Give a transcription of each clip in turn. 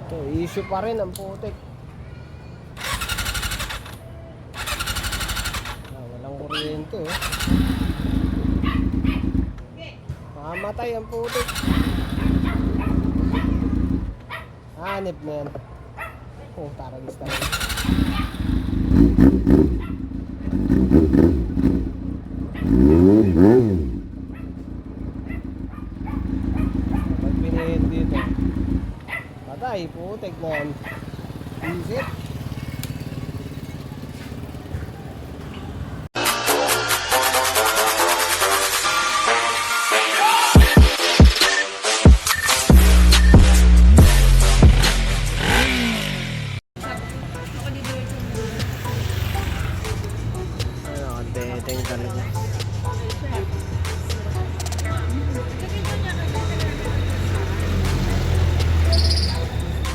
Ito, issue pa rin ang putik. Walang kuryente oh. Mamatay ang putik. Hanip na yan. Oh, taragis talaga. Pag pinihit dito, patay, putik na yan. Isip. Beteng talaga.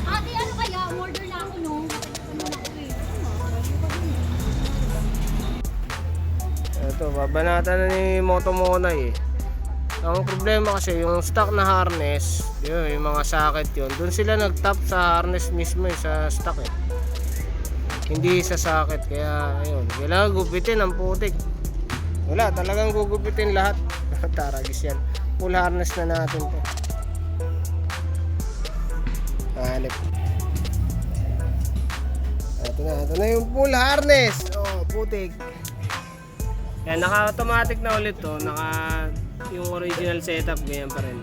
Ate, ano kaya? Order na ako, no? Ito, babanatan na ni Moto Monay eh. Ang problema kasi, yung stock na harness, yun, yung mga socket yun, doon sila nag-tap sa harness mismo eh, sa stock eh. Hindi sa socket, kaya ayun, kailangan gupitin ang putik. Wala, talagang gugupitin lahat. Taragis yan. Full harness na natin to. Hanip. Ito na yung full harness. Oh, putik. Yan, naka-automatic na ulit to. Yung original setup, ganyan pa rin.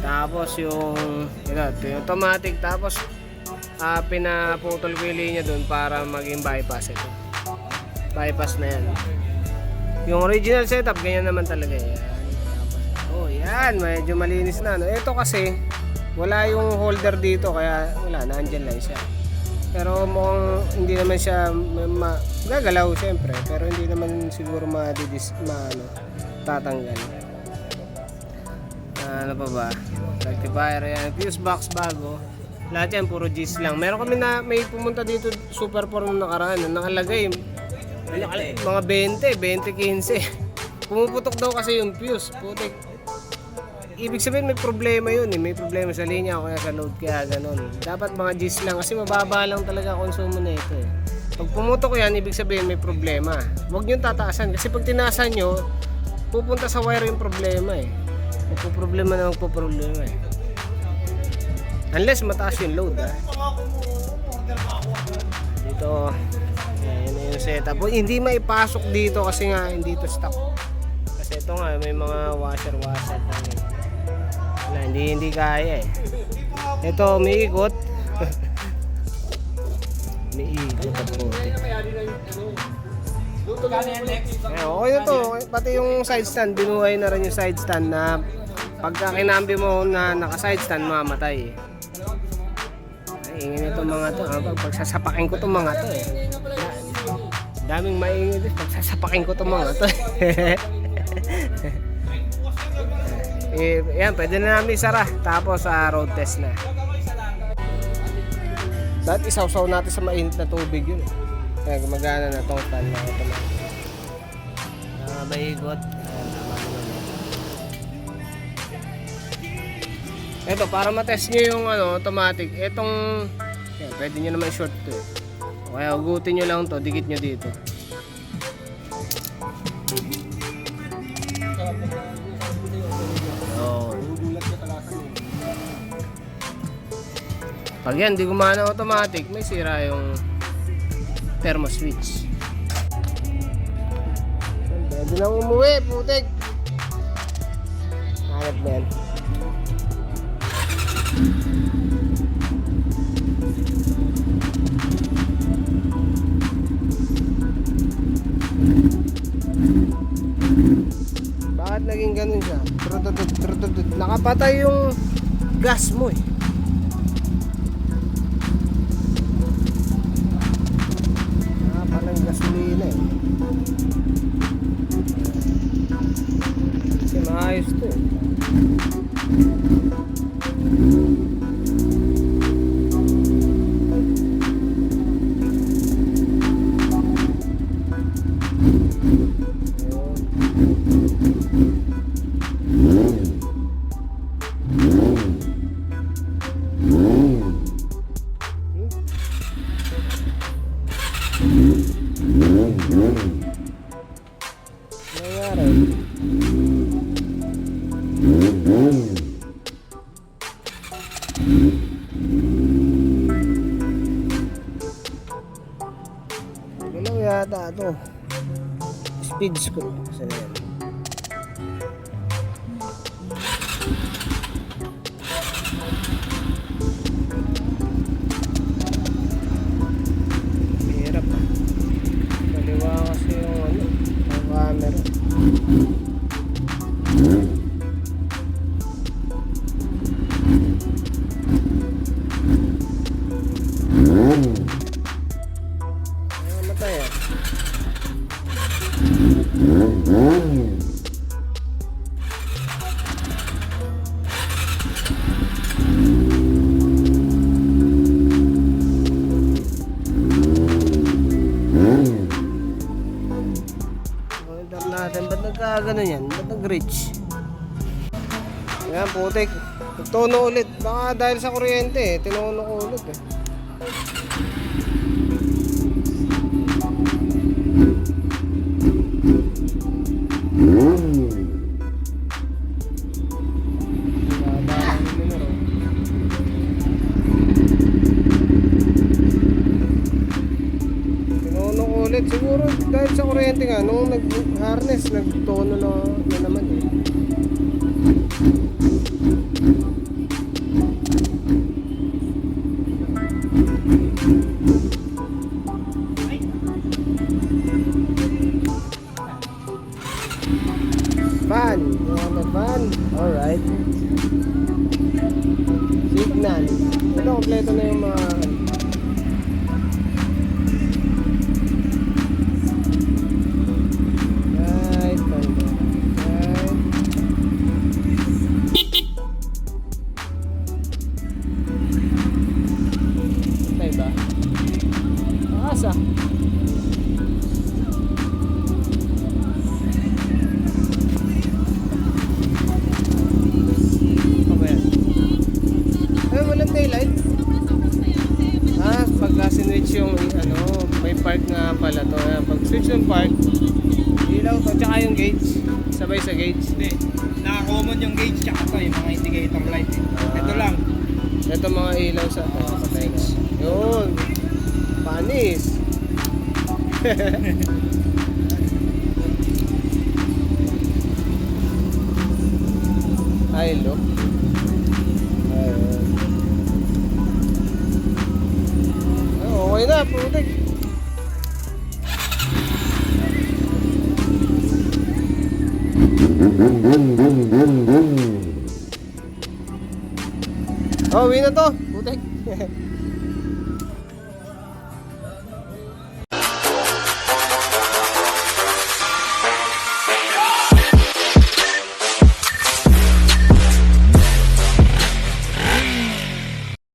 Tapos yung automatic, tapos pinaputol ko yung linya dun para maging bypass ito. Bypass na yan. Yung original setup, ganyan naman talaga yan. Oh, yan, medyo malinis na. Ito kasi, wala yung holder dito, kaya wala, naandyan lang siya. Pero mukhang hindi naman siya gagalaw siyempre, pero hindi naman siguro tatanggal. Ano pa ba? Rectifier yan, fuse box bago. Lahat yan puro G's lang. Meron kami na may pumunta dito Super 4 nung nakaraan, nakalagay mga 20-15. Pumuputok daw kasi yung fuse. Putik. Ibig sabihin may problema yun eh. May problema sa linya o kaya sa load, kaya ganun. Dapat mga G's lang kasi mababa lang talaga konsumo na ito eh. Pag pumutok yan, ibig sabihin may problema. Huwag nyo tataasan kasi pag tinaasan nyo, pupunta sa wire yung problema eh. Magpuproblema eh. Unless mataas yung load dito. Yan yung setup. Hindi maipasok dito kasi nga hindi to stock. Kasi ito nga may mga washer wala, hindi kaya eh. Ito umiikot. Umiikot po. Okay na to. Pati yung side stand, binuhay na rin yung side stand na pagka kinambi mo na naka side stand, mamatay eh. Ingin itong mga to. Pagsasapakin ko itong mga to eh. Daming maingin dito. Pagsasapakin ko itong mga to yan, pwede na namin isara. Tapos road test na. Dahil isawsaw natin sa mainit na tubig yun. Kaya gumagana na total na ito na. Maigot. Ito, para matest nyo yung automatic, itong yan, pwede nyo naman short to eh. Kaya ugutin nyo lang to, dikit nyo dito. Pag yan, di gumana automatic, may sira yung thermo switch. Pwede lang umuwi, putik. Hanap na yan. Bakit naging ganun siya? Nakapatay yung gas mo eh. Parang gasolina eh. Kasi maayos to eh. Galaw yata ito. Speed screw. Saan yan? Hirap ah. Kaliwa kasi yung ano, ang camera. Namatay ah. Order natin, ba't nagkagano yan? Ba't nag-reach? Ayan, putik. Nagtono ulit. Baka dahil sa kuryente eh. Tinono ko ulit eh. Dadaan yung numero. Tinono ko ulit. Siguro dahil sa kuryente nga. Nung nag-harness, nagtono na naman eh. Van. You want a van? Alright. Signal. Ito, kompleto na yung mga... Right. Right. Patay ba? Asa? Ay, walang daylight. Pagka sinwitch yung ano, may park nga pala to. Ayan, pag switch ng park, ilaw to, tsaka yung gauge. Sabay sa gauge. Hindi. Naka-common yung gauge tsaka to, yung mga indicator light. Ito lang. Ito mga ilaw sa patay na. Yun. Panis. Ay, look. Ayun. Okay na, putik. Oh, uwi na to. Putik.